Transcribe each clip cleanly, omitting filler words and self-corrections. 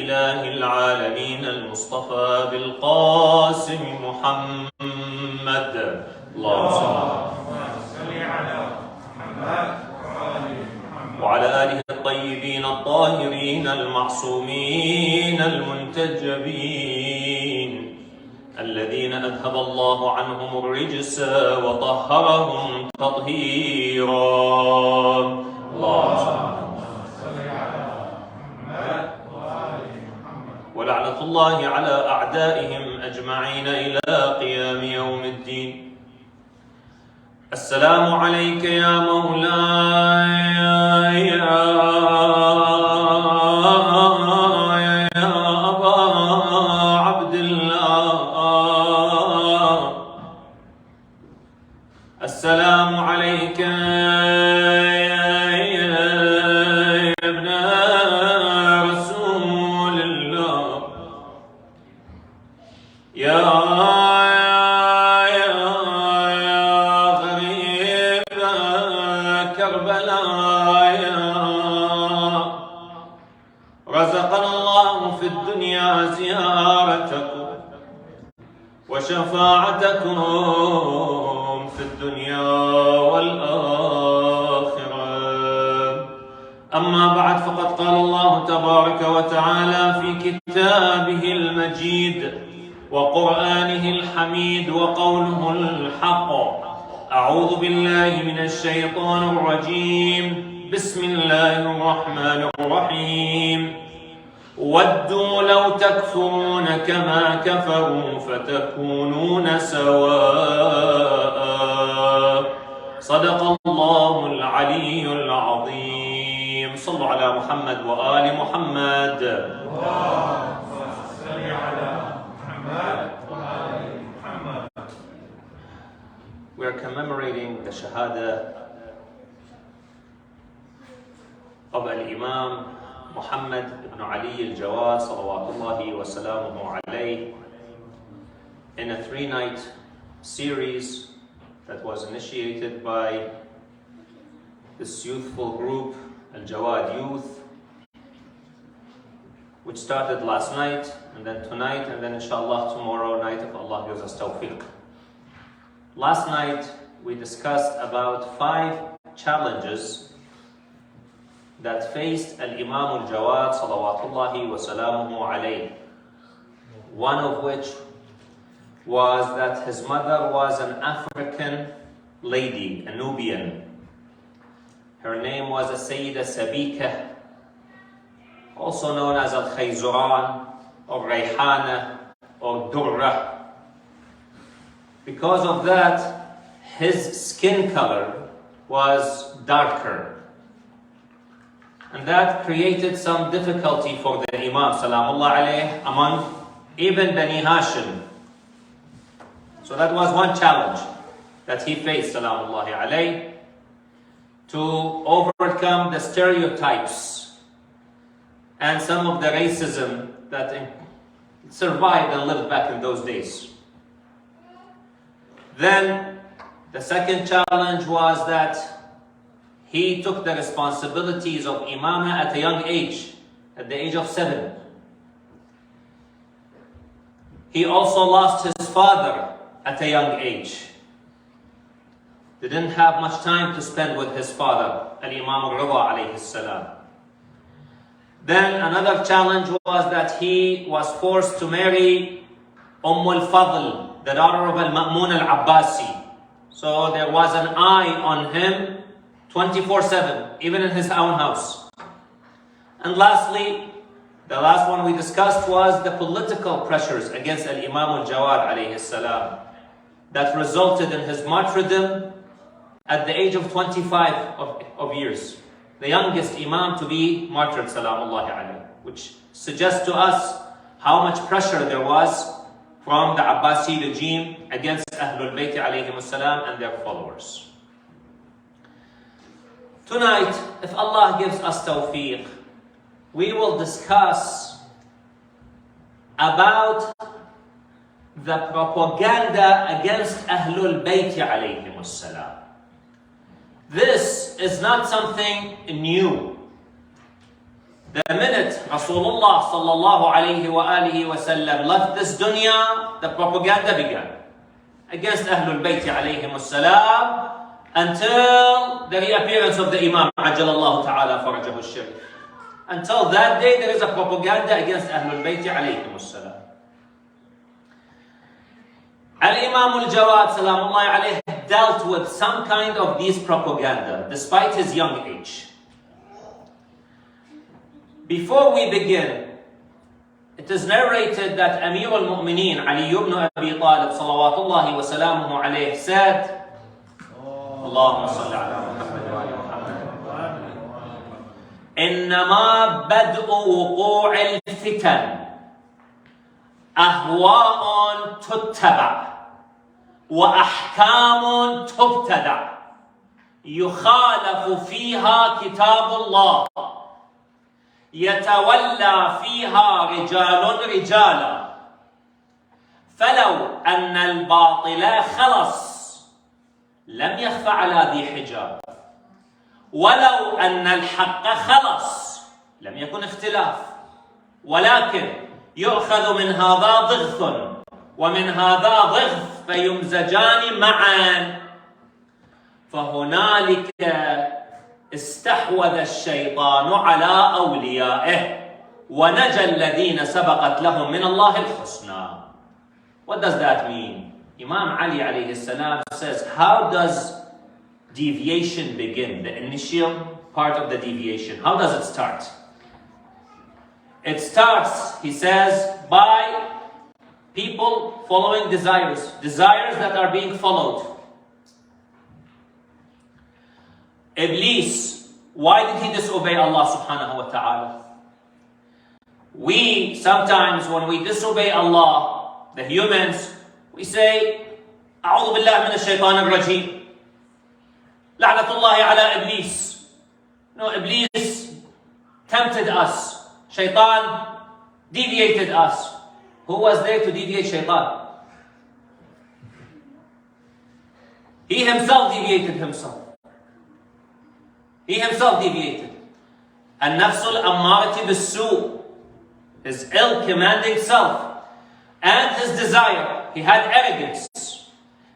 إله العالمين المصطفى بالقاسم محمد. اللهم صل على محمد وعلى آله الطيبين الطاهرين المعصومين المنتجبين الذين أذهب الله عنهم الرجس وطهرهم تطهيرا. اللهم صل على محمد وآل محمد ولعنة الله على أعدائهم أجمعين إلى قيام يوم الدين. السلام عليك يا مولاي يا أبا عبد الله. السلام عليك يا ابن رسول الله. يا رزقنا الله في الدنيا زيارتكم وشفاعتكم في الدنيا والآخرة. أما بعد، فقد قال الله تبارك وتعالى في كتابه المجيد وقرآنه الحميد وقوله الحق: أعوذ بالله من الشيطان الرجيم. بسم الله الرحمن الرحيم. ودوا لو تكفرون كما كفروا فتكونون سواء. صدق الله العلي العظيم. صلوا على محمد وآل محمد. اللهم صل على محمد وآل محمد. We are commemorating the Shahada of al-Imam Muhammad ibn Ali al-Jawad salawatullahi wa salamuhu alayh in a 3-night series that was initiated by this youthful group, al-Jawad Youth, which started last night and then tonight and then inshallah tomorrow night if Allah gives us tawfiq. Last night we discussed about 5 challenges that faced al-Imam al-Jawad salawatullahi wa salamuhu alayh. One of which was that his mother was an African lady, a Nubian. Her name was a Sayyida Sabika, also known as al-Khayzuran or Rayhana or Durra. Because of that, his skin color was darker. And that created some difficulty for the Imam Salamullah alayh among even Bani Hashim. So that was one challenge that he faced Salamullah alayh, to overcome the stereotypes and some of the racism that survived and lived back in those days. Then the second challenge was that he took the responsibilities of Imamah at a young age, at the age of 7. He also lost his father at a young age. Didn't have much time to spend with his father, al-Imam al-Rida alayhi salam. Then another challenge was that he was forced to marry al-Fadl, the daughter of al-Ma'mun al-Abbasi. So there was an eye on him 24/7, even in his own house. And lastly, the last one we discussed was the political pressures against al-Imam al-Jawad alayhi salam that resulted in his martyrdom at the age of 25 of years. The youngest Imam to be martyred salamullahi alayhi, which suggests to us how much pressure there was from the Abbasi regime against Ahlul Bayt alayhim salam and their followers. Tonight, if Allah gives us tawfiq, we will discuss about the propaganda against Ahlul Bayt alayhim salam. This is not something new. The minute Rasulullah sallallahu alayhi wa alihi wa sallam left this dunya, the propaganda began against Ahlul Bayt alayhim salam until the reappearance of the Imam ajalallahu ta'ala farajahu sharif. Until that day, there is a propaganda against Ahlul Bayt alayhim salam. Al-Imam al-Jawad salamullahi alayhi dealt with some kind of these propaganda despite his young age. Before we begin, it is narrated that Amir al-Mu'mineen Ali ibn Abi Talib salawatullahi wa salamuhu alayhi said, Allahumma salli ala Muhammad wa ala Muhammad, إنما بدء وقوع الفتن أهواء تتبع وأحكام تبتدع يخالف فيها كتاب الله يتولى فيها رجال رجالا فلو أن الباطل خلص لم يخف على ذي حجاب ولو أن الحق خلص لم يكن اختلاف ولكن يؤخذ من هذا ضغث ومن هذا ضغث فيمزجان معا فهنالك استحوذ الشيطان على أوليائه ونجى الذين سبقت لهم من الله الحسنى. What does that mean? Imam Ali alayhi salam says, how does deviation begin? The initial part of the deviation. How does it start? It starts, he says, by people following desires that are being followed. Iblis, why did he disobey Allah subhanahu wa ta'ala? We sometimes, when we disobey Allah, the humans, we say, أعوذ بالله من الشيطان الرجيم لعنة الله على إبليس. No, Iblis tempted us. Shaitan deviated us. Who was there to deviate Shaitan? He himself deviated himself. He himself deviated. النفس الأمارة بالسوء, his ill-commanding self, and his desire. He had arrogance.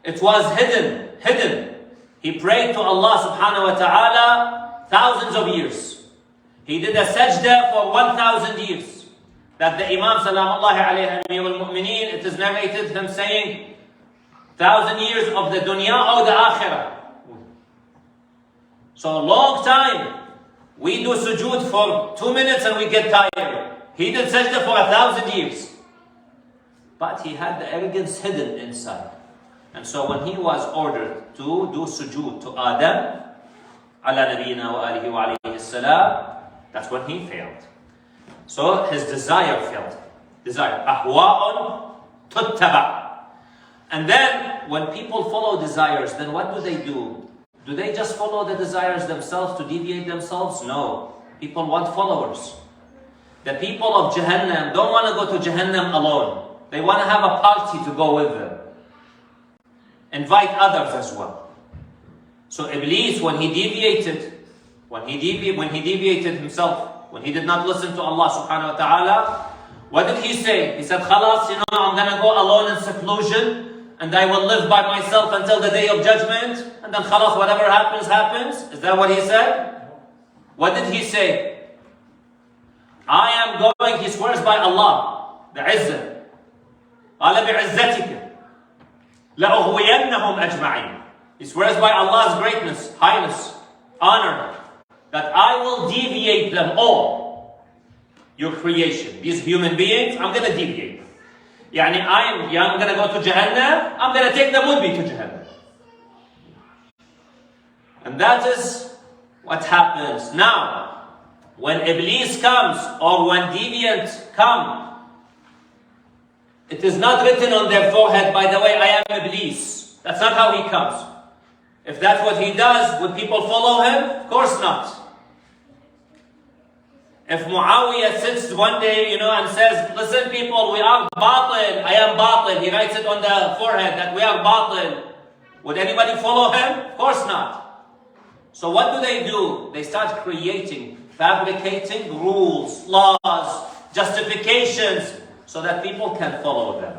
It was hidden. He prayed to Allah subhanahu wa ta'ala thousands of years. He did a sajda for 1,000 years. That the Imam salamullahi alayhi Amir al-Mu'mineen, it is narrated him saying 1,000 years of the dunya or the akhirah. So a long time. We do sujood for 2 minutes and we get tired. He did sajda for 1,000 years. But he had the arrogance hidden inside. And so when he was ordered to do sujood to Adam, ala nabiyina wa alihi wa alayhi salam, that's when he failed. So his desire failed. Desire. Ahwa'un tuttaba. And then when people follow desires, then what do? Do they just follow the desires themselves to deviate themselves? No. People want followers. The people of Jahannam don't want to go to Jahannam alone. They want to have a party to go with them. Invite others as well. So Iblis, when he deviated himself, when he did not listen to Allah subhanahu wa ta'ala, what did he say? He said, Khalas, I'm going to go alone in seclusion and I will live by myself until the day of judgment. And then khalas, whatever happens, happens. Is that what he said? What did he say? I am going, he swears by Allah, the Izzah. قال بعزتك لأغوينهم أجمعين. He swears by Allah's greatness, highness, honor, that I will deviate them all. Your creation, these human beings, I'm going to deviate them. Yani I'm going to go to Jahannam, I'm going to take them with me to Jahannam. And that is what happens. Now, when Iblis comes or when deviants come, it is not written on their forehead, by the way, I am Iblis. That's not how he comes. If that's what he does, would people follow him? Of course not. If Muawiyah sits one day, and says, listen people, we are batil, I am batil. He writes it on the forehead that we are batil. Would anybody follow him? Of course not. So what do? They start creating fabricating rules, laws, justifications, so that people can follow them.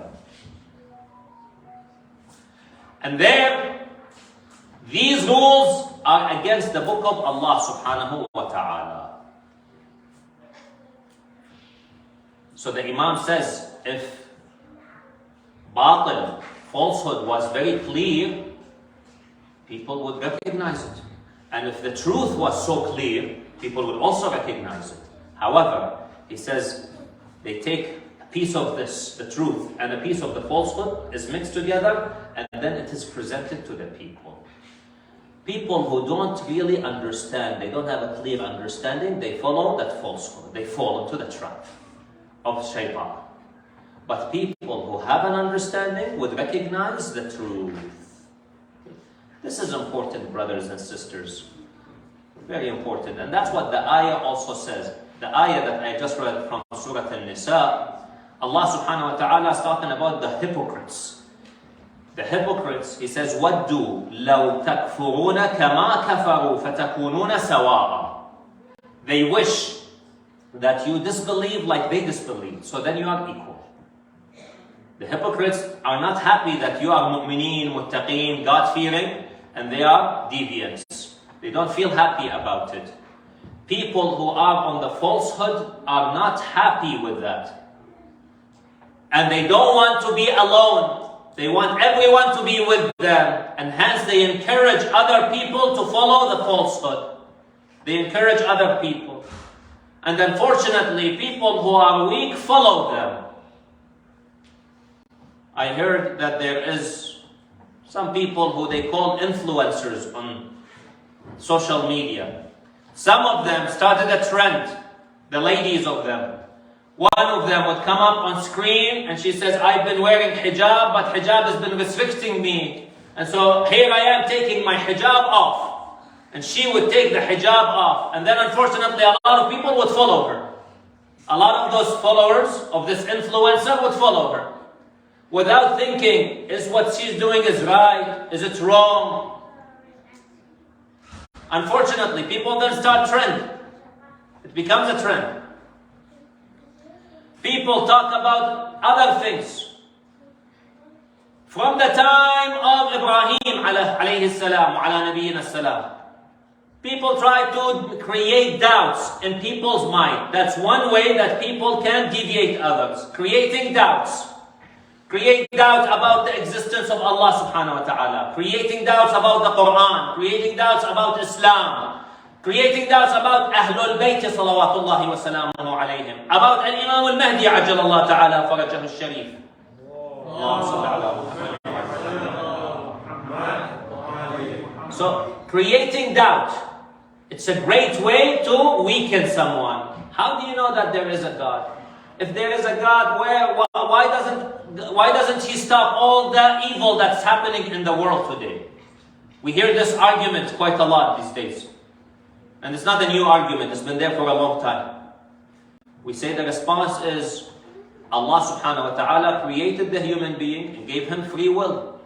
And there, these rules are against the book of Allah subhanahu wa ta'ala. So the Imam says, if batil, falsehood was very clear, people would recognize it. And if the truth was so clear, people would also recognize it. However, he says they take a piece of this, the truth, and a piece of the falsehood is mixed together, and then it is presented to the people. People who don't really understand, they don't have a clear understanding, they follow that falsehood. They fall into the trap of shaitan. But people who have an understanding would recognize the truth. This is important, brothers and sisters. Very important. And that's what the ayah also says. The ayah that I just read from Surah An-Nisa, Allah subhanahu wa ta'ala is talking about the hypocrites. The hypocrites, he says, وَدُّوا لَوْ تَكْفُرُونَ كَمَا كَفَرُوا فَتَكُونُونَ سَوَاءً. They wish that you disbelieve like they disbelieve, so then you are equal. The hypocrites are not happy that you are mu'mineen, muttaqeen, God-fearing, and they are deviants. They don't feel happy about it. People who are on the falsehood are not happy with that. And they don't want to be alone. They want everyone to be with them. And hence they encourage other people to follow the falsehood. They encourage other people. And unfortunately, people who are weak follow them. I heard that there is some people who they call influencers on social media. Some of them started a trend, the ladies of them. One of them would come up on screen and she says, I've been wearing hijab, but hijab has been restricting me. And so here I am taking my hijab off. And she would take the hijab off. And then unfortunately a lot of people would follow her. A lot of those followers of this influencer would follow her. Without thinking, is what she's doing is right? Is it wrong? Unfortunately, people then start trend. It becomes a trend. People talk about other things. From the time of Ibrahim alayhi salam, ala nabiyyina salam, people try to create doubts in people's mind. That's one way that people can deviate others. Creating doubts. Create doubt about the existence of Allah subhanahu wa ta'ala. Creating doubts about the Quran. Creating doubts about Islam. Creating doubts about Ahlul Bayt salawatullahi wa salamuhu alayhim. About al-Imam al-Mahdi ajalallah ta'ala farajahu al-Sharif. So, creating doubt. It's a great way to weaken someone. How do you know that there is a God? If there is a God, why doesn't He stop all the evil that's happening in the world today? We hear this argument quite a lot these days. And it's not a new argument, it's been there for a long time. We say the response is, Allah subhanahu wa ta'ala created the human being and gave him free will.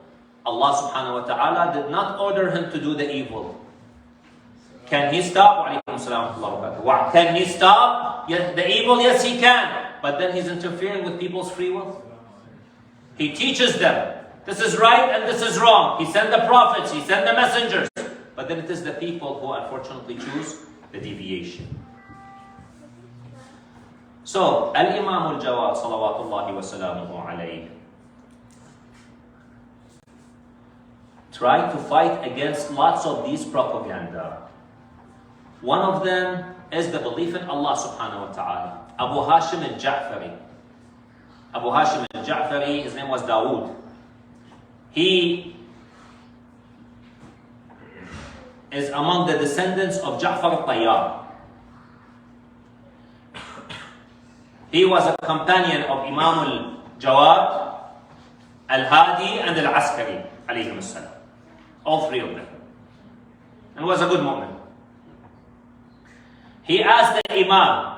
Allah subhanahu wa ta'ala did not order him to do the evil. Can He stop? Can He stop the evil? Yes, He can. But then He's interfering with people's free will. He teaches them, this is right and this is wrong. He sent the prophets, He sent the messengers. But then it is the people who unfortunately choose the deviation. So, al-Imam al-Jawad salawatullahi wa salamuhu alayhi try to fight against lots of these propaganda. One of them is the belief in Allah subhanahu wa ta'ala. Abu Hashim al-Ja'fari. Abu Hashim al-Ja'fari, his name was Dawood. He is among the descendants of Ja'far al-Tayyar. He was a companion of Imam al-Jawad, al-Hadi, and al-Askari, alayhim as-salam. All three of them. And was a good mu'min. He asked the Imam,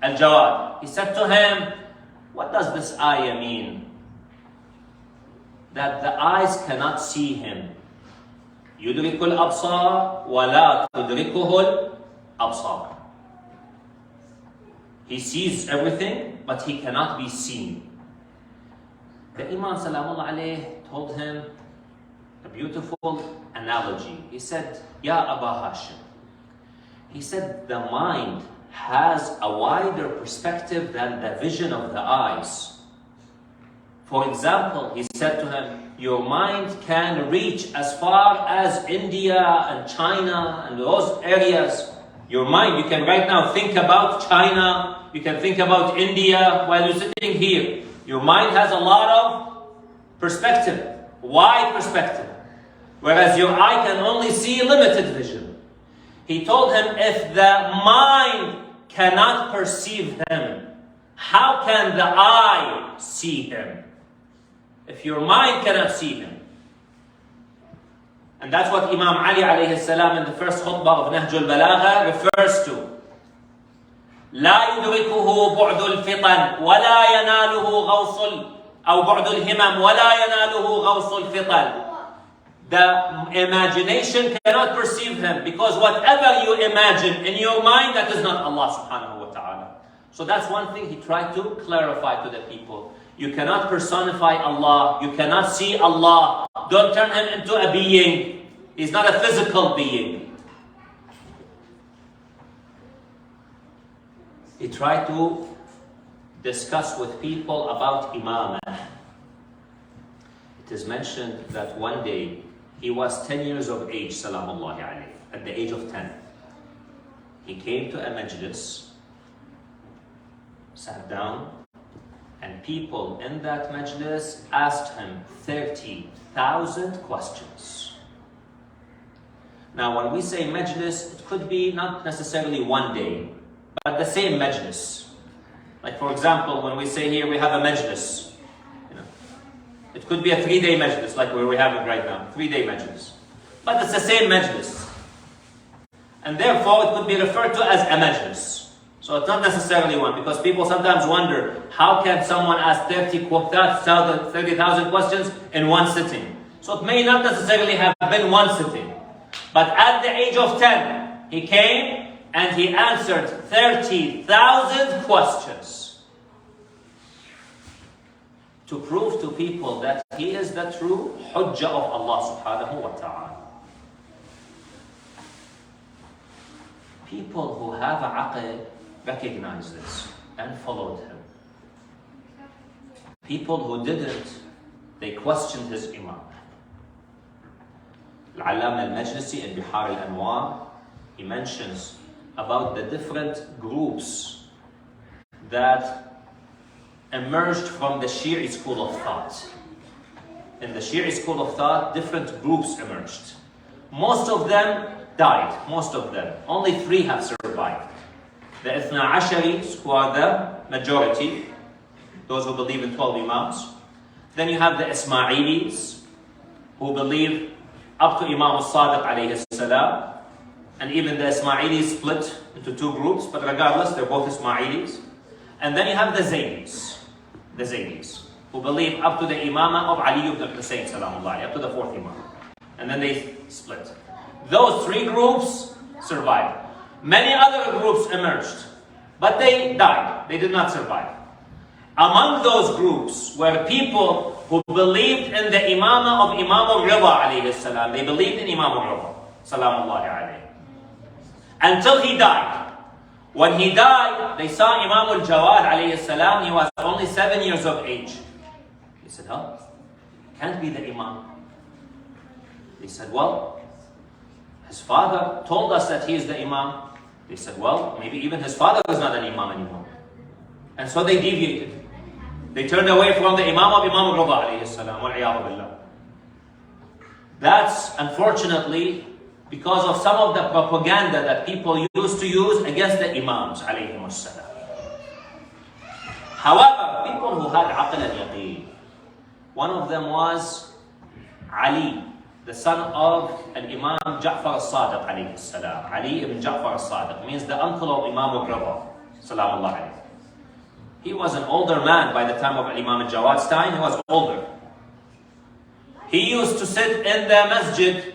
al-Jawad, he said to him, what does this ayah mean? That the eyes cannot see Him. يُدْرِكُ الْأَبْصَارِ وَلَا تُدْرِكُهُ الْأَبْصَارِ. He sees everything, but he cannot be seen. The Imam Salamullah alayh told him a beautiful analogy. He said, Ya Aba Hashim. He said, the mind has a wider perspective than the vision of the eyes. For example, he said to him, your mind can reach as far as India and China and those areas. Your mind, you can right now think about China, you can think about India while you're sitting here. Your mind has a lot of perspective, wide perspective. Whereas your eye can only see limited vision. He told him, if the mind cannot perceive him, how can the eye see him? If your mind cannot see him. And that's what Imam Ali alayhi salam in the first khutbah of Nahj al-Balagha refers to. لا يدركه بعد الفطن ولا يناله غوص أو بعد الهمم ولا يناله غوص الفطن. The imagination cannot perceive him, because whatever you imagine in your mind, that is not Allah subhanahu wa ta'ala. So that's one thing he tried to clarify to the people. You cannot personify Allah. You cannot see Allah. Don't turn him into a being. He's not a physical being. He tried to discuss with people about Imamah. It is mentioned that one day he was 10 years of age, salamullahi alayhi, at the age of 10. He came to a majlis, sat down, and people in that majlis asked him 30,000 questions. Now, when we say majlis, it could be not necessarily one day, but the same majlis. Like, for example, when we say here we have a majlis, it could be a 3-day majlis, like we're having right now, 3-day majlis. But it's the same majlis. And therefore, it could be referred to as a majlis. So it's not necessarily one, because people sometimes wonder, how can someone ask 30,000 questions in one sitting? So it may not necessarily have been one sitting. But at the age of 10, he came and he answered 30,000 questions. To prove to people that he is the true hujjah of Allah subhanahu wa ta'ala. People who have aql recognized this and followed him. People who didn't, they questioned his imam. Al-Allama al-Majlisi in Bihar al-Anwar, he mentions about the different groups that emerged from the Shi'i school of thought. In the Shi'i school of thought, different groups emerged. Most of them died, most of them. Only 3 have survived. The Ithna Asharis, who are the majority, those who believe in 12 Imams. Then you have the Ismailis, who believe up to Imam al-Sadiq alayhi salam. And even the Ismailis split into 2 groups, but regardless, they're both Ismailis. And then you have the Zaydis, who believe up to the Imamah of Ali ibn al-Husayn, salamullah, up to the 4th Imam. And then they split. Those 3 groups survived. Many other groups emerged, but they died. They did not survive. Among those groups were people who believed in the Imamah of Imam al-Rida alayhi salam. They believed in Imam al-Rida, salamullahi alayhi. Until he died. When he died, they saw Imam al-Jawad alayhi salam. He was only 7 years of age. He said, huh? Can't be the Imam. They said, well, his father told us that he is the Imam. They said, well, maybe even his father is not an Imam anymore. And so they deviated. They turned away from the Imam of Imam al-Rida alayhi salam. Wal-'iyadu billah. That's, unfortunately, because of some of the propaganda that people used to use against the Imams alayhim as-salam. However, people who had aql al-yaqeen, one of them was Ali, the son of Imam Ja'far al-Sadiq alayhi salam. Ali ibn Ja'far al-Sadiq means the uncle of Imam al-Rida, salamullah alayhi. He was an older man by the time of Imam al-Jawad's time. He was older. He used to sit in the masjid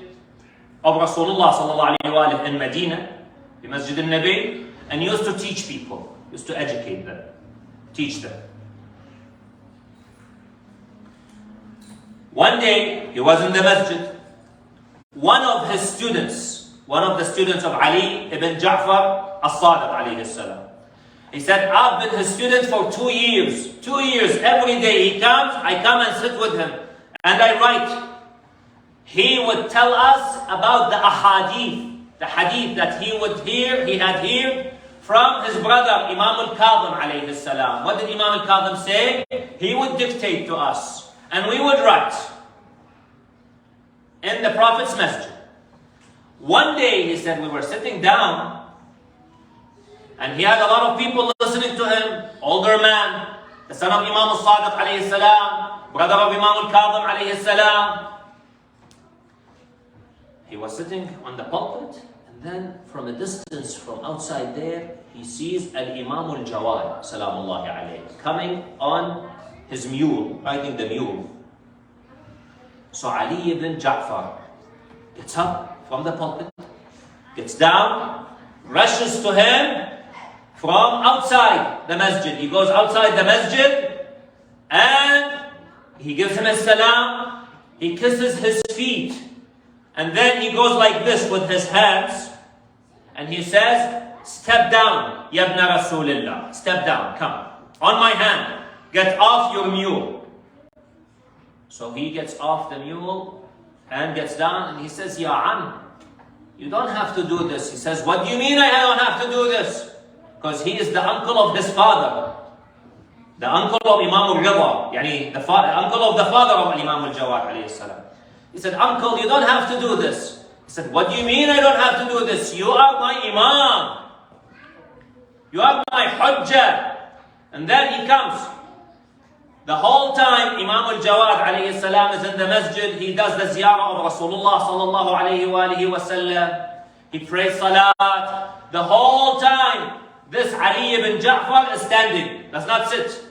of Rasulullah sallallahu alayhi wa in Medina, the Masjid al-Nabi, and used to teach people. Used to educate them, teach them. One day, he was in the masjid. One of the students of Ali ibn Ja'far al-Sadiq alayhi salam. He said, I've been his student for 2 years. 2 years, every day he comes, I come and sit with him. And I write. He would tell us about the ahadith, the hadith that he had heard from his brother Imam al-Kadhim alayhi salam. What did Imam al-Kadhim say? He would dictate to us. And we would write in the Prophet's masjid. One day, he said, we were sitting down and he had a lot of people listening to him. Older man, the son of Imam al-Sadiq alayhi salam, brother of Imam al-Kadhim alayhi salam. He was sitting on the pulpit, and then from a distance from outside there, he sees al-Imam al-Jawad salamullahi alayhi coming on his mule, riding the mule. So Ali ibn Ja'far gets up from the pulpit, gets down, rushes to him from outside the masjid. He goes outside the masjid and he gives him a salam, he kisses his feet, and then he goes like this with his hands and he says, step down, ya ibn Rasulillah, step down, come, on my hand, get off your mule. So he gets off the mule and gets down and he says, Ya Am, you don't have to do this. He says, what do you mean I don't have to do this? Because he is the uncle of his father. The uncle of Imam al-Rida, yani the uncle of the father of Imam al-Jawad alayhi salam. He said, uncle, you don't have to do this. He said, what do you mean I don't have to do this? You are my imam. You are my hujjah. And then he comes. The whole time Imam al-Jawad alayhi salam is in the masjid, he does the ziyarah of Rasulullah sallallahu alayhi wa sallam. He prays salat. The whole time, this Ali ibn Ja'far is standing, does not sit.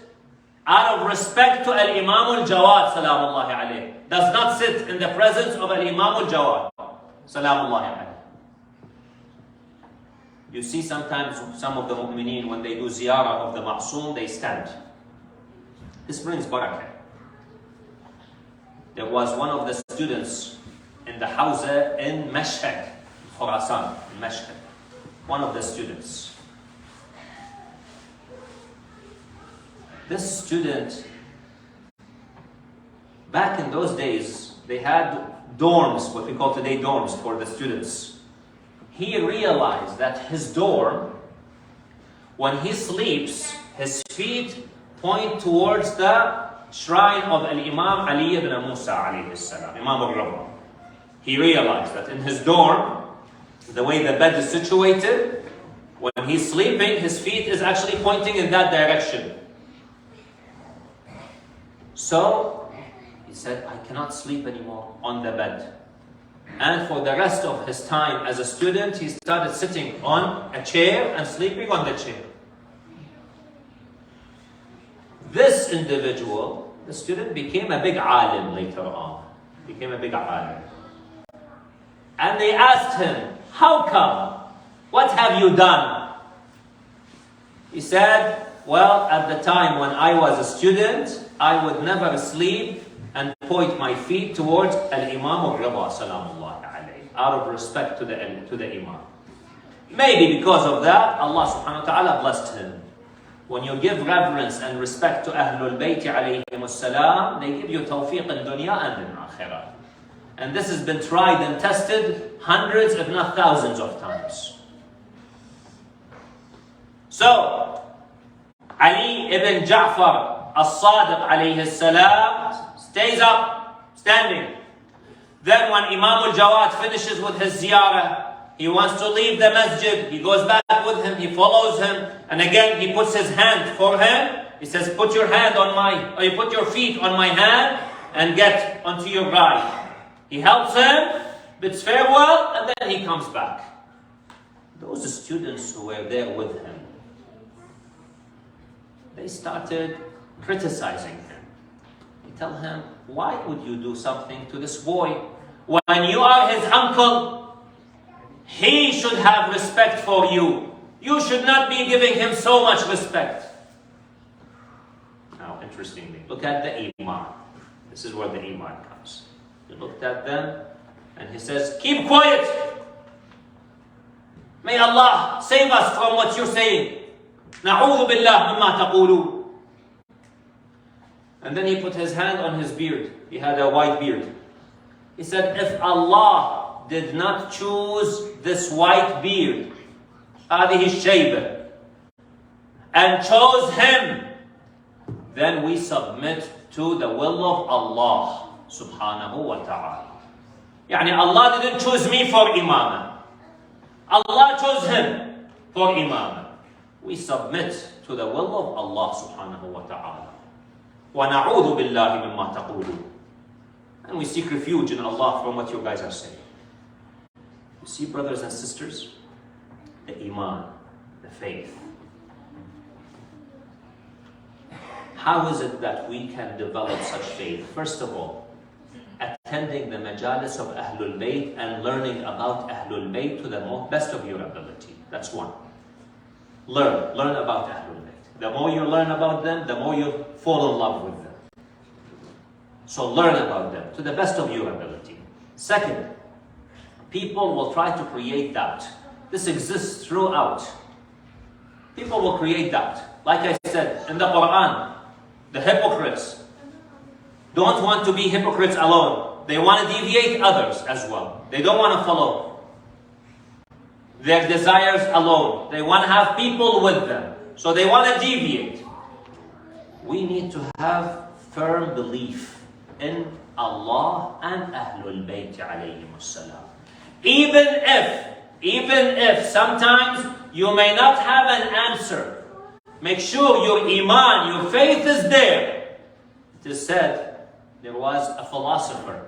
Out of respect to al-Imam al-Jawad salamullahi alayhi. Does not sit in the presence of al-Imam al-Jawad salamullahi alayhi. You see sometimes some of the mu'mineen, when they do ziyarah of the ma'soom, they stand. This brings barakah. There was one of the students in the Hawza in Mashhad, Khurasan, in Mashhad. One of the students. This student, back in those days, they had dorms, what we call today dorms for the students. He realized that his dorm, when he sleeps, his feet point towards the shrine of al-Imam Ali ibn Musa alayhi salam, Imam al-Rida. He realized that in his dorm, the way the bed is situated, when he's sleeping, his feet is actually pointing in that direction. So, he said, I cannot sleep anymore on the bed. And for the rest of his time as a student, he started sitting on a chair and sleeping on the chair. This individual, the student, became a big alim later on. Became a big alim. And they asked him, how come? What have you done? He said, well, at the time when I was a student, I would never sleep and point my feet towards al-Imam al-Rida salamullahi alayhi, out of respect to the Imam. Maybe because of that, Allah subhanahu wa ta'ala blessed him. When you give reverence and respect to Ahlul Bayt alayhimus salam, they give you tawfiq in dunya and in akhirah. And this has been tried and tested hundreds, if not thousands of times. So, Ali ibn Ja'far al-Sadiq alayhi salam stays up, standing. Then when Imam al-Jawad finishes with his ziyarah, he wants to leave the masjid. He goes back with him. He follows him. And again, he puts his hand for him. He says, put your feet on my hand and get onto your ride. He helps him, bids farewell, and then he comes back. Those students who were there with him, they started criticizing him. They tell him, why would you do something to this boy? When you are his uncle, he should have respect for you. You should not be giving him so much respect. Now, interestingly, look at the Imam. This is where the Iman comes. He looked at them and he says, keep quiet. May Allah save us from what you're saying. نعوذ بالله مما تقولون. And then he put his hand on his beard. He had a white beard. He said, if Allah did not choose this white beard, هذه الشيبة, and chose him, then we submit to the will of Allah subhanahu wa ta'ala. Yani Allah didn't choose me for imamah. Allah chose him for imamah. We submit to the will of Allah subhanahu wa ta'ala. وَنَعُوذُ بِاللَّهِ مِمَّا تَقُولُونَ. And we seek refuge in Allah from what you guys are saying. You see, brothers and sisters, the iman, the faith. How is it that we can develop such faith? First of all, attending the majalis of Ahlul Bayt and learning about Ahlul Bayt to the best of your ability. That's one. Learn about Ahlul Bayt. The more you learn about them, the more you fall in love with them. So learn about them to the best of your ability. Second, people will try to create doubt. This exists throughout. People will create doubt. Like I said, in the Quran, the hypocrites don't want to be hypocrites alone. They want to deviate others as well. They don't want to follow their desires alone. They want to have people with them. So they want to deviate. We need to have firm belief in Allah and Ahlul Bayt alayhimus salam. Even if sometimes you may not have an answer, make sure your iman, your faith is there. It is said there was a philosopher.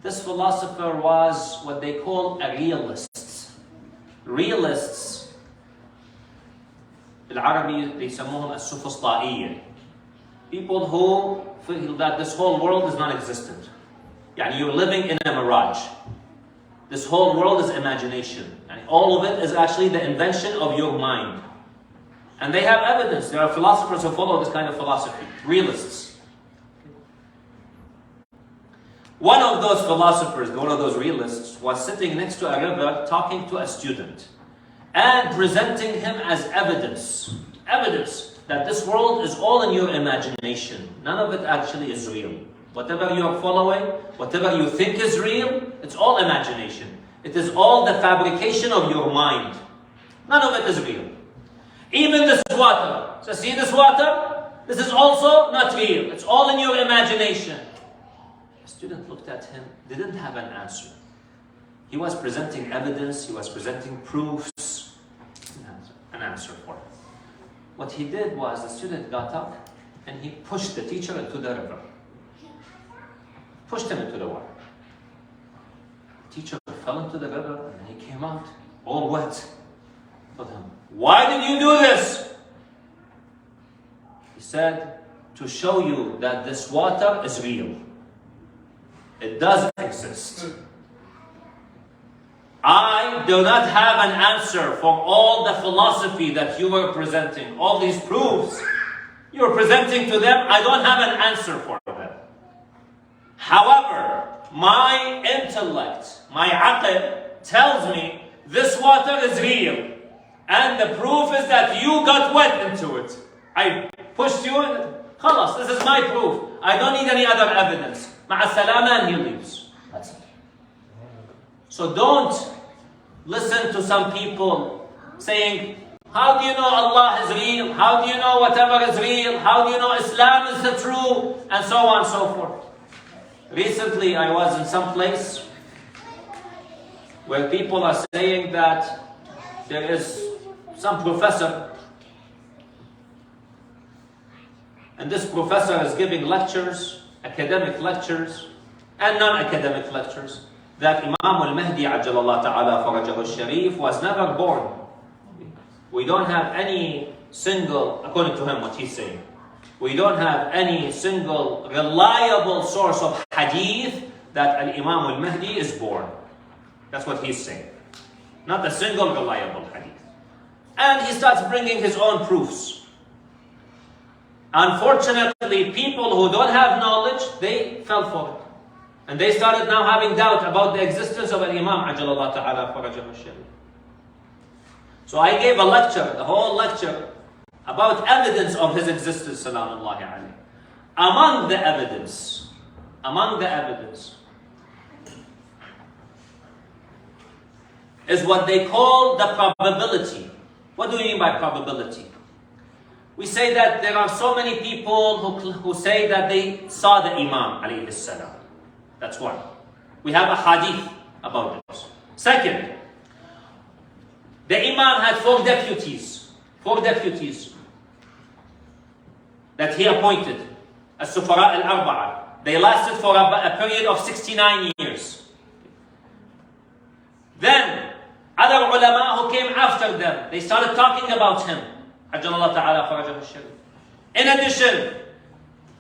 This philosopher was what they call a realist. Realists, بالعربي يسموهم السفسطائية. People who feel that this whole world is non-existent. Yani you're living in a mirage. This whole world is imagination. And all of it is actually the invention of your mind. And they have evidence. There are philosophers who follow this kind of philosophy. Realists. One of those philosophers, one of those realists, was sitting next to a river talking to a student and presenting him as evidence that this world is all in your imagination. None of it actually is real. Whatever you are following, whatever you think is real, it's all imagination. It is all the fabrication of your mind. None of it is real. Even this water. So see this water? This is also not real. It's all in your imagination. The student looked at him, didn't have an answer. He was presenting evidence, he was presenting proofs. An answer for it. What he did was the student got up and he pushed the teacher into the river. Pushed him into the water. The teacher fell into the river and he came out all wet. I told him, why did you do this? He said, to show you that this water is real. It does exist. I do not have an answer for all the philosophy that you were presenting, all these proofs you were presenting to them. I don't have an answer for them. However, my intellect, my aql tells me this water is real. And the proof is that you got wet into it. I pushed you in. Khalas, this is my proof. I don't need any other evidence. Ma'a salama, and he leaves. That's it. So don't listen to some people saying, how do you know Allah is real? How do you know whatever is real? How do you know Islam is the true? And so on and so forth. Recently, I was in some place where people are saying that there is some professor, and this professor is giving lectures, academic lectures, and non-academic lectures, that Imam al-Mahdi Ajjalallah Ta'ala Farajahu al-Sharif was never born. We don't have any single, according to him what he's saying, we don't have any single reliable source of hadith that al-Imam al-Mahdi is born. That's what he's saying. Not a single reliable hadith. And he starts bringing his own proofs. Unfortunately, people who don't have knowledge, they fell for it. And they started now having doubt about the existence of an Imam Ajalallah Ta'ala Farajahu Sharif. So I gave a lecture, the whole lecture, about evidence of his existence, Salamullahi alayhi. Among the evidence, is what they call the probability. What do you mean by probability? We say that there are so many people who say that they saw the Imam alayhi salam. That's one. We have a hadith about this. Second, the Imam had four deputies that he appointed, as-Sufara al-Arba'a. They lasted for a period of 69 years. Then, other ulama who came after them, they started talking about him. Ajjalallah ta'ala farajahu sharif. In addition,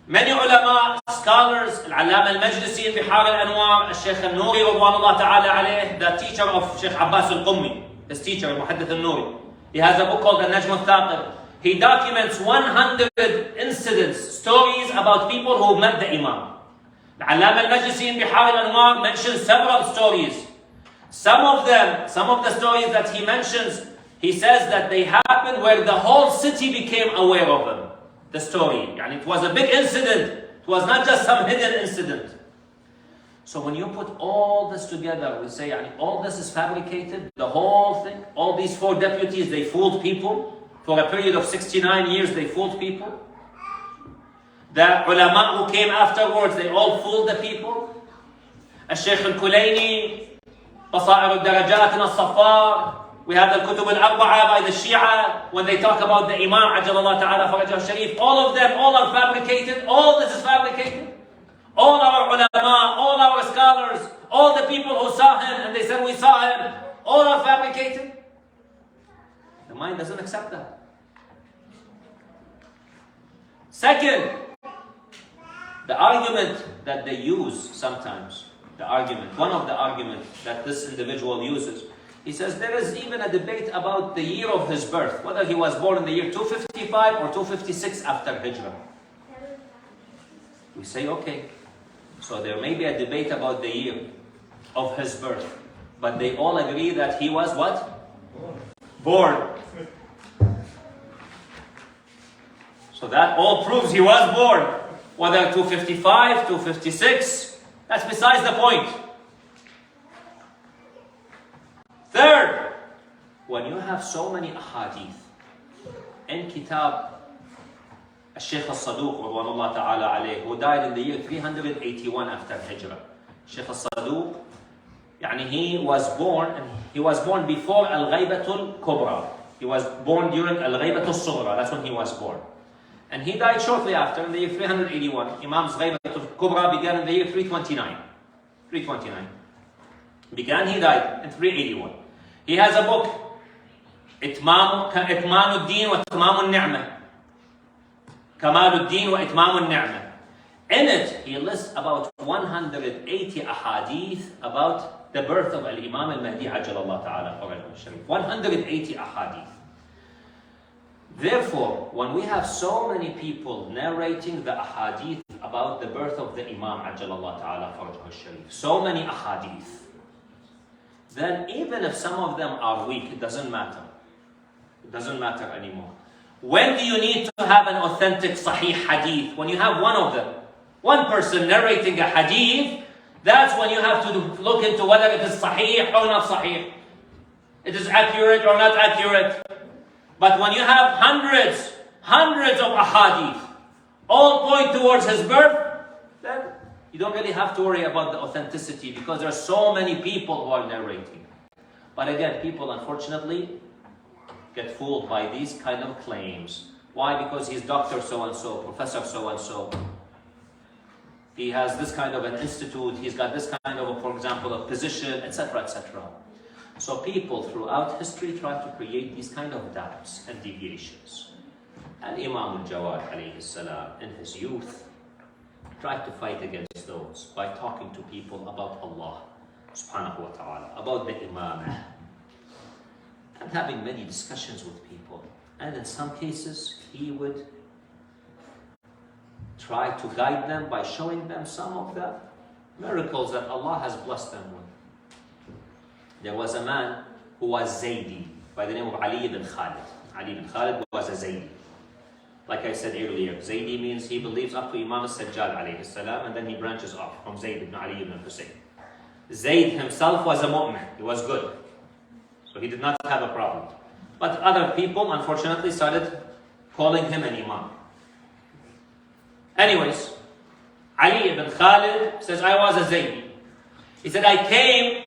many ulama, scholars, al-Allama al-Majlisi, Bihar al-Anwar, al-Sheikh al-Nuri, Ridwanullah ta'ala alayh, the teacher of Sheikh Abbas al-Qummi, his teacher, Muhaddith al-Nuri. He has a book called Al-Najm al-Thaqib. He documents 100 incidents, stories about people who met the Imam. Al-Allama al-Majlisi in Bihar al-Anwar mentions several stories. Some of the stories that he mentions, he says that they happened where the whole city became aware of them. The story. Yani it was a big incident. It was not just some hidden incident. So when you put all this together, we say all this is fabricated, the whole thing, all these four deputies, they fooled people. For a period of 69 years, they fooled people. The ulama who came afterwards, they all fooled the people. Al-Sheikh al-Kulayni, Basair al-Darajat and al-Safar. We have the Kutub al-Arba'a by the Shia, when they talk about the Imam, Ajalallah Ta'ala Farajahu Sharif. All of them, all are fabricated. All this is fabricated. All our ulama, all our scholars, all the people who saw him, and they said we saw him, all are fabricated. The mind doesn't accept that. Second, the argument that they use sometimes, one of the arguments that this individual uses, he says there is even a debate about the year of his birth, whether he was born in the year 255 or 256 after Hijrah. We say, okay, so there may be a debate about the year of his birth, but they all agree that he was what? Born. So that all proves he was born. Whether 255, 256, that's besides the point. Third, when you have so many ahadith in Kitab Sheikh al-Saduq, Ridwanullah ta'ala alayh, who died in the year 381 after Hijrah. Sheikh al-Saduq, he was born before al-Ghaybatul Kubra. He was born during al-Ghaybatul Sughra, that's when he was born. And he died shortly after, in the year 381. Imam's Ghaybatul Kubra began in the year 329. He died in 381. He has a book, Itmanuddin wa Itmamun Ni'mah. Kamaluddin wa Itmamun Ni'mah. In it, he lists about 180 ahadith about the birth of Al-Imam al-Mahdi Ajalallah Ta'ala Farajahu Sharif. 180 ahadith. Therefore, when we have so many people narrating the ahadith about the birth of the Imam Ajalallah Ta'ala Farajahu Sharif, so many ahadith, then even if some of them are weak, it doesn't matter. It doesn't matter anymore. When do you need to have an authentic sahih hadith? When you have one of them. One person narrating a hadith, that's when you have to look into whether it is sahih or not sahih. It is accurate or not accurate. But when you have hundreds of ahadith, all point towards his birth, then you don't really have to worry about the authenticity, because there are so many people who are narrating. But again, people unfortunately get fooled by these kind of claims. Why? Because he's Dr. so-and-so, Professor so-and-so. He has this kind of an institute, he's got this kind of, for example, a position, etc., etc. So people throughout history try to create these kind of doubts and deviations. And Imam al-Jawad alayhi salam, in his youth, tried to fight against those by talking to people about Allah subhanahu wa ta'ala, about the Imamah, and having many discussions with people. And in some cases, he would try to guide them by showing them some of the miracles that Allah has blessed them with. There was a man who was Zaydi by the name of Ali ibn Khalid. Ali ibn Khalid was a Zaydi. Like I said earlier, Zaydi means he believes up to Imam al-Sajjad alayhi salam, and then he branches off from Zayd ibn Ali ibn Hussein. Zayd himself was a mu'min, he was good. So he did not have a problem. But other people, unfortunately, started calling him an Imam. Anyways, Ali ibn Khalid says, I was a Zaydi. He said, I came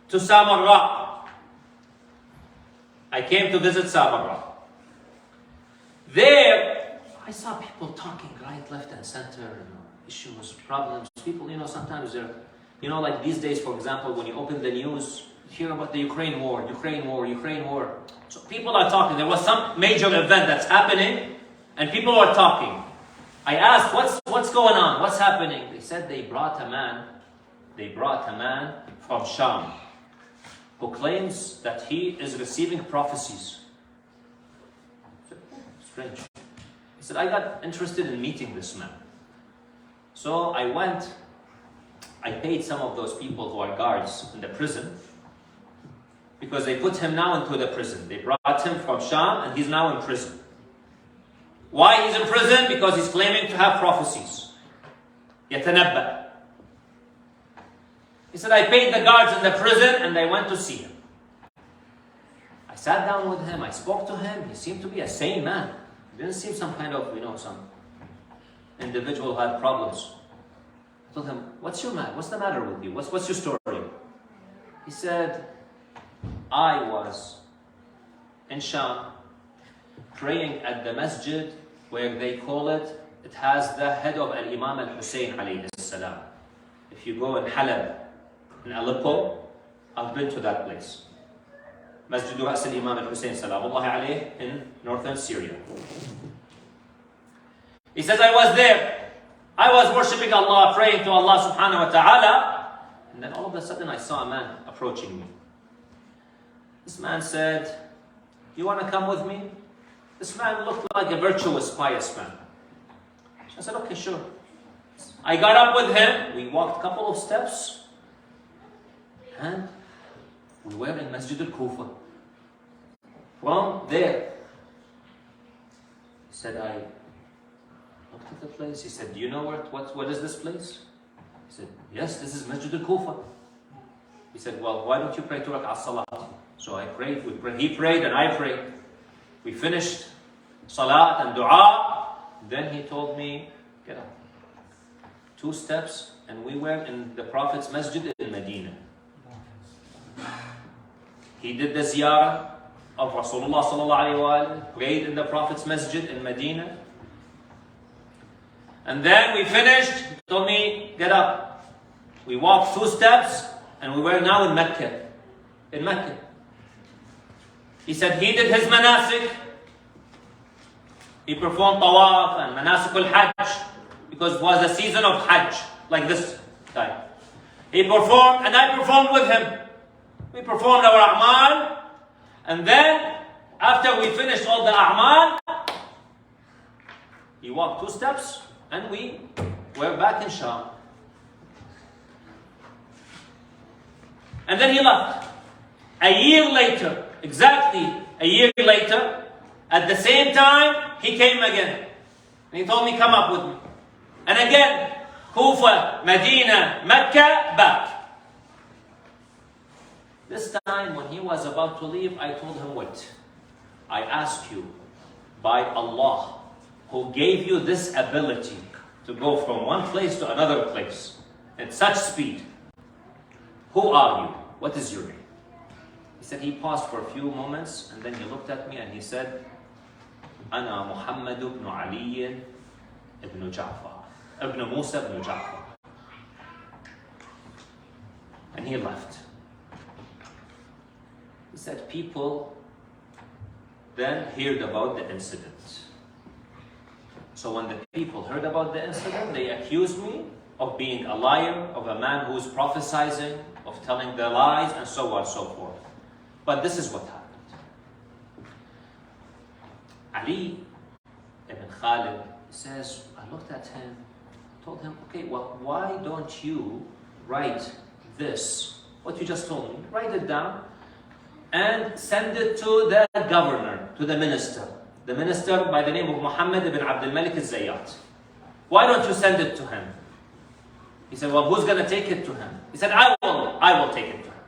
to Samarra. I came to visit Samarra. There, I saw people talking right, left, and center, issues, problems. People, sometimes they're, like these days, for example, when you open the news, you hear about the Ukraine war. So people are talking. There was some major event that's happening, and people are talking. I asked, what's going on? What's happening? They said they brought a man from Sham who claims that he is receiving prophecies. Strange. He said, I got interested in meeting this man. So I went, I paid some of those people who are guards in the prison, because they put him now into the prison. They brought him from Sham and he's now in prison. Why he's in prison? Because he's claiming to have prophecies. يتنبأ. He said, I paid the guards in the prison and I went to see him. I sat down with him, I spoke to him. He seemed to be a sane man. He didn't seem some kind of, some individual who had problems. I told him, what's the matter with you? What's your story? He said, I was in Sham praying at the masjid where they call it has the head of al-Imam al-Hussein alayhi salam. If you go in Halab, in Aleppo, I've been to that place. Masjid Ras al-Imam al-Hussein salamullahi alayh in northern Syria. He says, I was there. I was worshipping Allah, praying to Allah subhanahu wa ta'ala. And then all of a sudden I saw a man approaching me. This man said, you want to come with me? This man looked like a virtuous, pious man. I said, okay, sure. I got up with him. We walked a couple of steps. And we were in Masjid al-Kufa. From there, he said, I looked at the place. He said, do you know what is this place? He said, yes, this is Masjid al-Kufa. He said, well, why don't you pray 2 rak'ah salat? So I prayed, he prayed and I prayed. We finished salat and dua. Then he told me, get up. 2 steps and we were in the Prophet's masjid in Medina. He did the ziyarah of Rasulullah sallallahu alayhi wa sallam, prayed in the Prophet's masjid in Medina. And then we finished, he told me, get up. We walked 2 steps and we were now in Mecca. In Mecca. He said he did his manasik. He performed tawaf and manasik al-hajj because it was a season of hajj, like this time. He performed and I performed with him. We performed our a'mal, and then after we finished all the a'mal, he walked 2 steps and we were back in Sham. And then he left. A year later, exactly a year later, at the same time, he came again. And he told me, come up with me. And again, Kufa, Medina, Mecca, back. This time, when he was about to leave, I told him, wait. I ask you, by Allah, who gave you this ability to go from one place to another place at such speed, who are you? What is your name? He said, he paused for a few moments and then he looked at me and he said, Ana Muhammad ibn Ali ibn Ja'far, ibn Musa ibn Ja'far. And he left. He said, people then heard about the incident. So when the people heard about the incident, they accused me of being a liar, of a man who is prophesying, of telling the lies, and so on and so forth. But this is what happened. Ali ibn Khalid says, I looked at him, told him, okay, well, why don't you write this, what you just told me, write it down and send it to the governor, to the minister by the name of Muhammad ibn Abdul Malik al-Zayyat. Why don't you send it to him? He said, well, who's going to take it to him? He said, I will take it to him.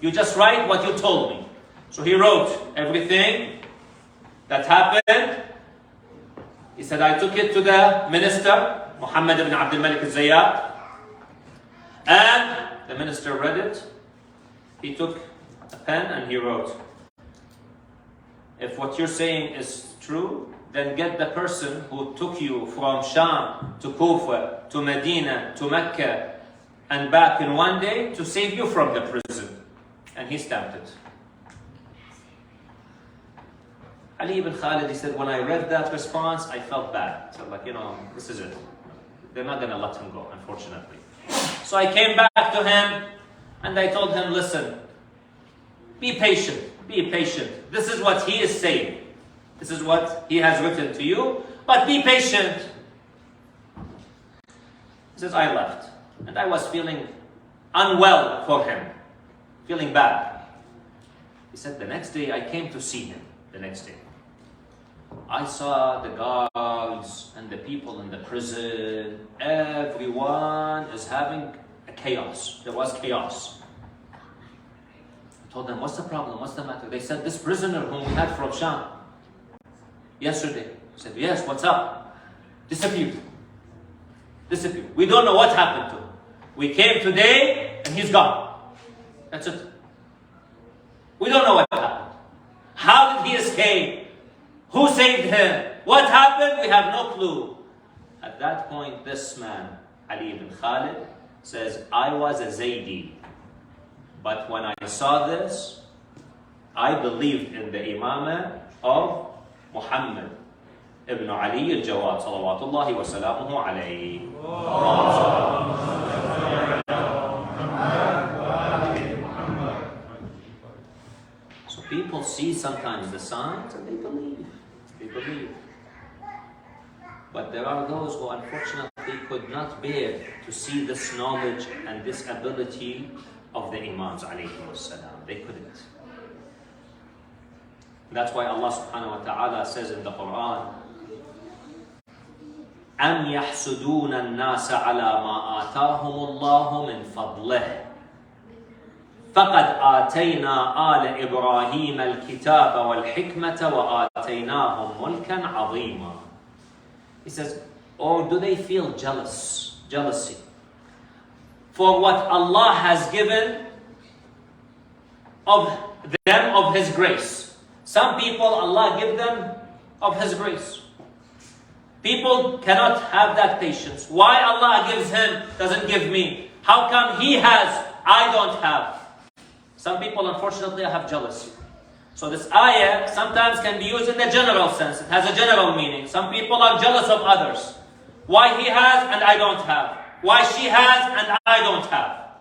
You just write what you told me. So he wrote everything that happened. He said, I took it to the minister, Muhammad ibn Abdul Malik al-Zayyat, and the minister read it. He took a pen and he wrote, if what you're saying is true, then get the person who took you from Sham to Kufa, to Medina, to Mecca, and back in one day to save you from the prison. And he stamped it. Ali ibn Khalid, he said, when I read that response, I felt bad. So like, this is it. They're not going to let him go, unfortunately. So I came back to him and I told him, listen, be patient, be patient. This is what he is saying. This is what he has written to you, but be patient. He says, I left. And I was feeling unwell for him, feeling bad. He said, the next day I came to see him, the next day. I saw the guards and the people in the prison. Everyone is having a chaos. There was chaos. I told them, what's the problem? What's the matter? They said, this prisoner whom we had from Sham yesterday. I said, yes, what's up? Disappeared. Disappeared. We don't know what happened to him. We came today and he's gone. That's it. We don't know what happened. How did he escape? Who saved him? What happened? We have no clue. At that point, this man, Ali ibn Khalid, says, I was a Zaydi. But when I saw this, I believed in the Imamah of Muhammad ibn Ali al-Jawad, salawatullahi wa salamuhu alayhi. So people see sometimes the signs and they believe. They believe. But there are those who unfortunately could not bear to see this knowledge and this ability of the Imams alayhi salam. They couldn't. That's why Allah subhanahu wa ta'ala says in the Quran, أَمْ يَحْسُدُونَ النَّاسَ عَلَى مَا آتَاهُمُ اللَّهُ مِنْ فَضْلِهِ فَقَدْ آتَيْنَا آلَ إِبْرَاهِيمَ الْكِتَابَ وَالْحِكْمَةَ وَآتَيْنَاهُمْ مُلْكًا عَظِيمًا. He says, or do they feel jealousy for what Allah has given of them of His grace? Some people, Allah give them of His grace. People cannot have that patience. Why Allah gives him, doesn't give me? How come he has, I don't have? Some people, unfortunately, have jealousy. So this ayah sometimes can be used in the general sense. It has a general meaning. Some people are jealous of others. Why he has and I don't have? Why she has and I don't have?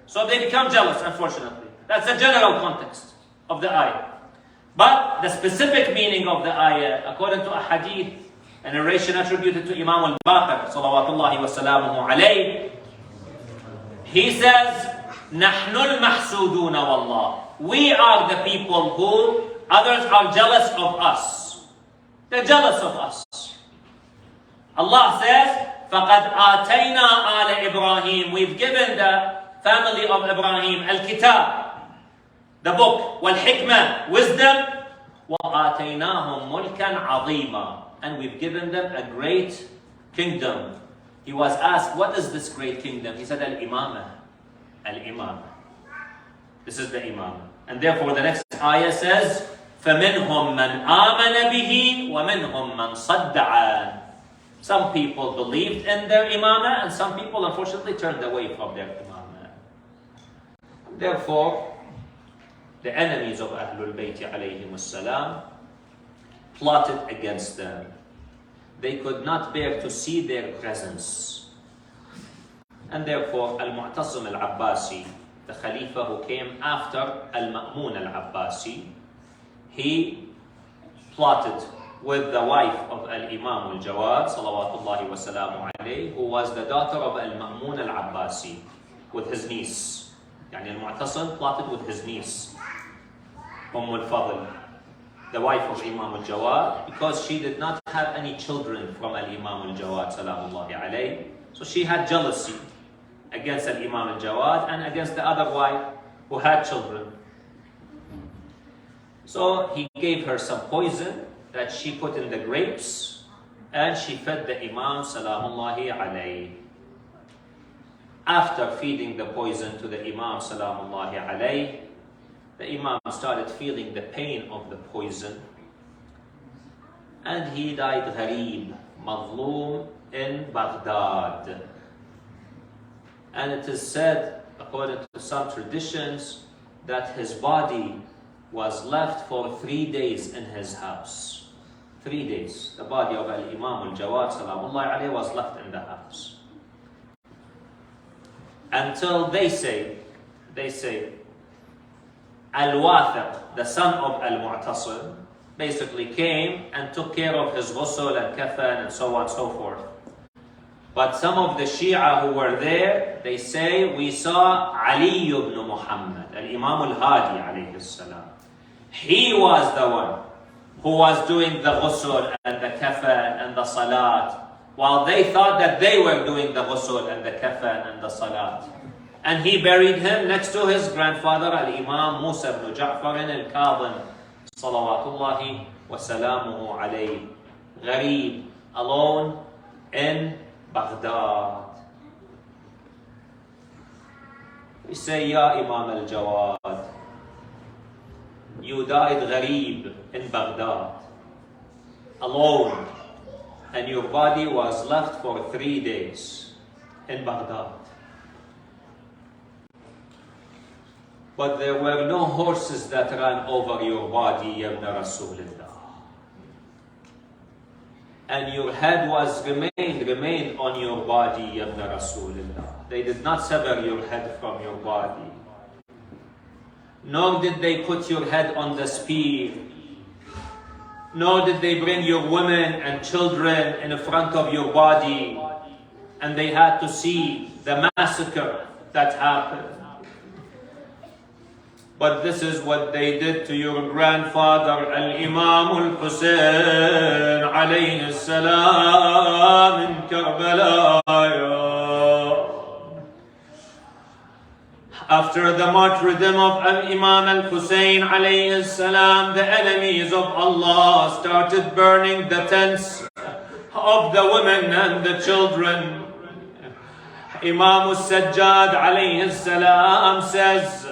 So they become jealous, unfortunately. That's the general context of the ayah. But the specific meaning of the ayah, according to a hadith, a narration attributed to Imam al-Baqir, salawatullahi wa salamuhu alayhi, he says, نَحْنُ الْمَحْسُودُونَ وَاللَّهِ. We are the people who others are jealous of us. They're jealous of us. Allah says, فَقَدْ آتَيْنَا آلَ إِبْرَاهِيمَ. We've given the family of Ibrahim al-Kitab, the book, wal-Hikmah, wisdom, وَآتَيْنَاهُمْ مُلْكًا عَظِيمًا. And we've given them a great kingdom. He was asked, what is this great kingdom? He said, al-Imamah. Al-Imamah. This is the Imamah. And therefore the next ayah says, فَمِنْهُمْ مَنْ آمَنَ بِهِ وَمِنْهُمْ مَنْ صَدَّ عَنْهُ. Some people believed in their Imamah and some people unfortunately turned away from their Imamah. Therefore, the enemies of Ahlul Bayt alayhim as-salam plotted against them. They could not bear to see their presence. And therefore, Al-Mu'tasim al-Abbasi, the Khalifa who came after Al-Ma'mun al-Abbasi, he plotted with the wife of al-Imam al-Jawad, salawatullahi wa salamu alayhi, who was the daughter of al-Ma'mun al-Abbasi, with his niece. Yani al-Mu'tasim plotted with his niece, al-Fadl, the wife of Imam al-Jawad, because she did not have any children from al-Imam al-Jawad, salamullahi alayhi. So she had jealousy against al-Imam al-Jawad and against the other wife who had children. So he gave her some poison that she put in the grapes, and she fed the Imam, salamullahi alayhi. After feeding the poison to the Imam, salamullahi alayhi, the Imam started feeling the pain of the poison, and he died gharib, mazloom, in Baghdad. And it is said, according to some traditions, that his body was left for 3 days in his house. 3 days. The body of al-Imam al-Jawad, salamullahi alayhi, was left in the house. Until they say, al-Wathiq, the son of al-Mu'tasim, basically came and took care of his ghusl and kafan and so on and so forth. But some of the Shia who were there, they say, we saw Ali ibn Muhammad, al-Imam al-Hadi alayhi salam. He was the one who was doing the ghusl and the kafan and the salat, while they thought that they were doing the ghusl and the kafan and the salat. And he buried him next to his grandfather, al-Imam Musa ibn Ja'far al-Kadhim, salawatullahi wa salamuhu alayhi, gharib, alone in Baghdad. We say, Ya Imam al-Jawad, you died gharib in Baghdad, alone, and your body was left for 3 days in Baghdad. But there were no horses that ran over your body, Ya Ibn Rasulullah. And your head was remained on your body, Ya Ibn Rasulullah. They did not sever your head from your body. Nor did they put your head on the spear. Nor did they bring your women and children in front of your body. And they had to see the massacre that happened. But this is what they did to your grandfather, al-Imam al-Husayn alayhi salam in Karbala. After the martyrdom of Imam al-Husayn alayhi salam, the enemies of Allah started burning the tents of the women and the children. Imam al-Sajjad alayhi salam says,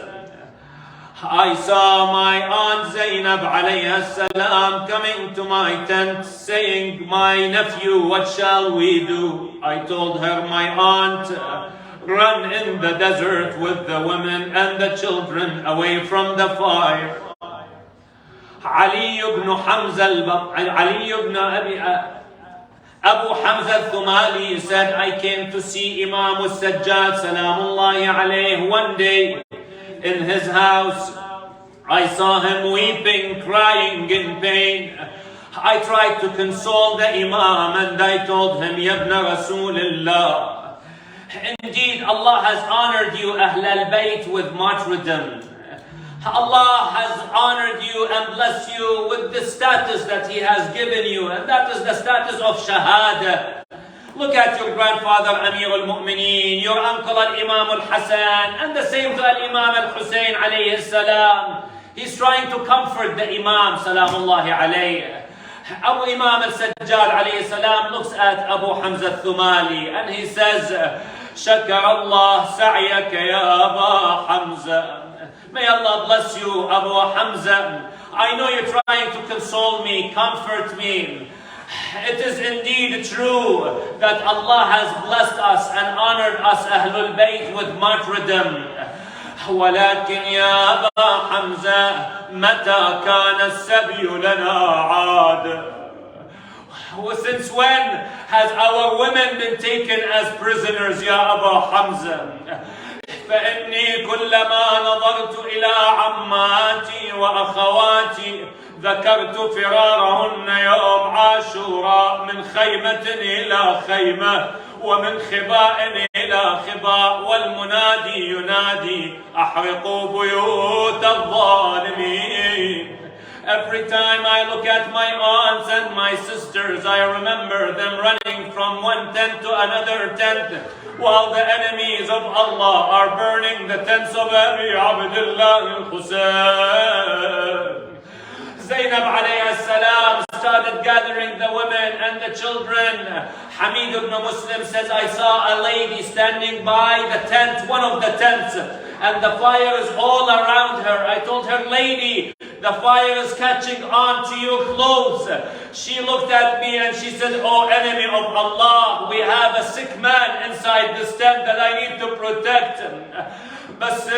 I saw my aunt Zainab alayhi salam coming to my tent saying, my nephew, what shall we do? I told her, my aunt, run in the desert with the women and the children away from the fire. Ali ibn Hamza Abu Hamza al-Thumali said, I came to see Imam al-Sajjad salamullahi alayhi one day in his house. I saw him weeping, crying in pain. I tried to console the Imam and I told him, Ya Ibn Rasulullah, indeed Allah has honored you, Ahl al-Bayt, with martyrdom. Allah has honored you and blessed you with the status that He has given you, and that is the status of Shahada. Look at your grandfather Amir al-Mu'mineen, your uncle al-Imam al-Hasan, and the same to al-Imam al-Husayn alayhi salam. He's trying to comfort the Imam, salamullahi alayhi. Abu Imam al-Sajjad alayhi salam looks at Abu Hamza al-Thumali and he says, Shakar Allah sa'yaka ya Abu Hamza. May Allah bless you, Abu Hamza. I know you're trying to console me, comfort me. It is indeed true that Allah has blessed us and honored us, Ahlul Bayt, with martyrdom. ولكن يا أبا حمزة متى كان السبي لنا عاد. Since when has our women been taken as prisoners, Ya Abu Hamza? فإني كلما نظرت إلى عماتي وأخواتي ذكرت فرارهن يوم عاشوراء من خيمة إلى خيمة ومن خباء إلى خباء والمنادي ينادي أحرقوا بيوت الظالمين. Every time I look at my aunts and my sisters, I remember them running from one tent to another tent while the enemies of Allah are burning the tents of Abi Abdullah al-Husayn. Zainab alayhi salam started gathering the women and the children. Hamid ibn Muslim says, I saw a lady standing by the tent, one of the tents, and the fire is all around her. I told her, lady, the fire is catching on to your clothes. She looked at me and she said, oh enemy of Allah, we have a sick man inside this tent that I need to protect. بس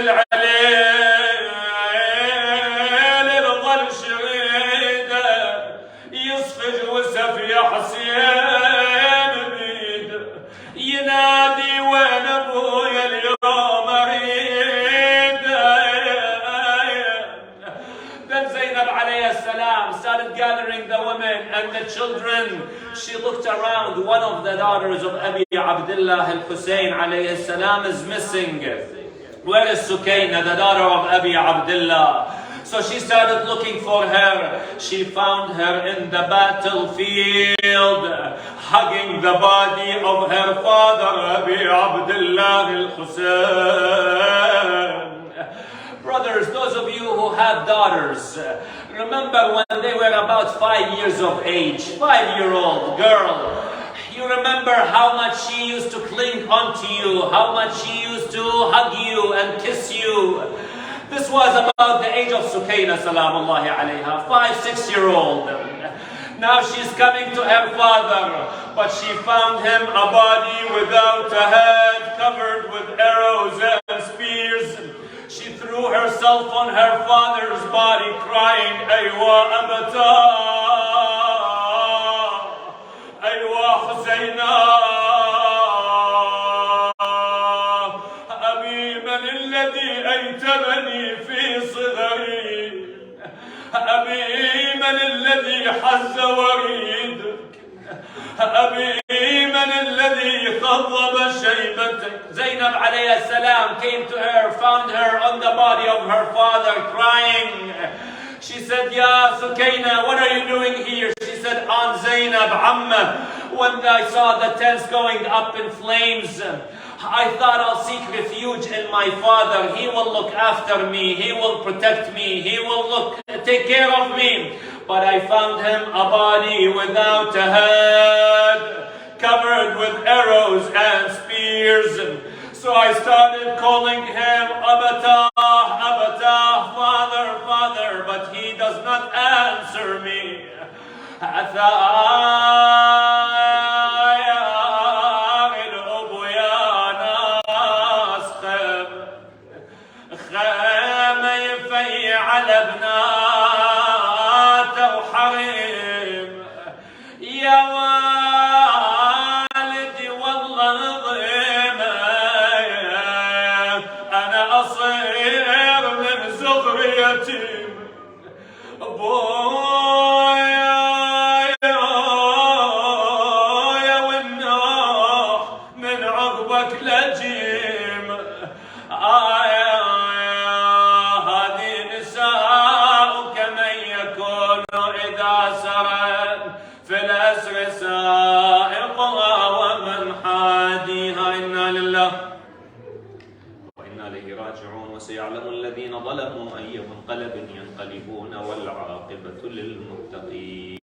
يصفج وسفي حسين بيد ينادي وين ابويا اليوم اريد. Then Zainab alayhi salam started gathering the women and the children. She looked around. One of the daughters of Abi Abdullah al-Husayn alayhi salam is missing. Where is Sukayna, the daughter of Abi Abdullah? So she started looking for her. She found her in the battlefield, hugging the body of her father, Abi Abdullah al-Husayn. Brothers, those of you who have daughters, remember when they were about 5 years of age, 5-year-old girl. You remember how much she used to cling onto you, how much she used to hug you and kiss you. This was about the age of Sukayna salamullahi alayha, 5-6-year-old. Now she's coming to her father, but she found him a body without a head, covered with arrows and spears. She threw herself on her father's body, crying, Aywa Atar, Aywa Husayna. أيتمني في صغري أبي من الذي حز وريدك أبي من الذي خضب شيبتك. Zainab alayhi salam came to her, found her on the body of her father crying. She said, Ya Sukayna, what are you doing here? She said, Aunt Zainab, Amma, when I saw the tents going up in flames, I thought I'll seek refuge in my father. He will look after me. He will protect me. He will take care of me. But I found him a body without a head, covered with arrows and spears. So I started calling him Abatah, Abatah, Father, Father, but he does not answer me. على بناته وحريم يا والدي والله ضيمة أنا أصير من زغري يتيم بويا والنوح من عقبك لجيم. في الأسر سائقها ومن حاديها. إنا لله وإنا إليه راجعون. وسيعلم الذين ظلموا أي منقلب ينقلبون والعاقبة للمتقين.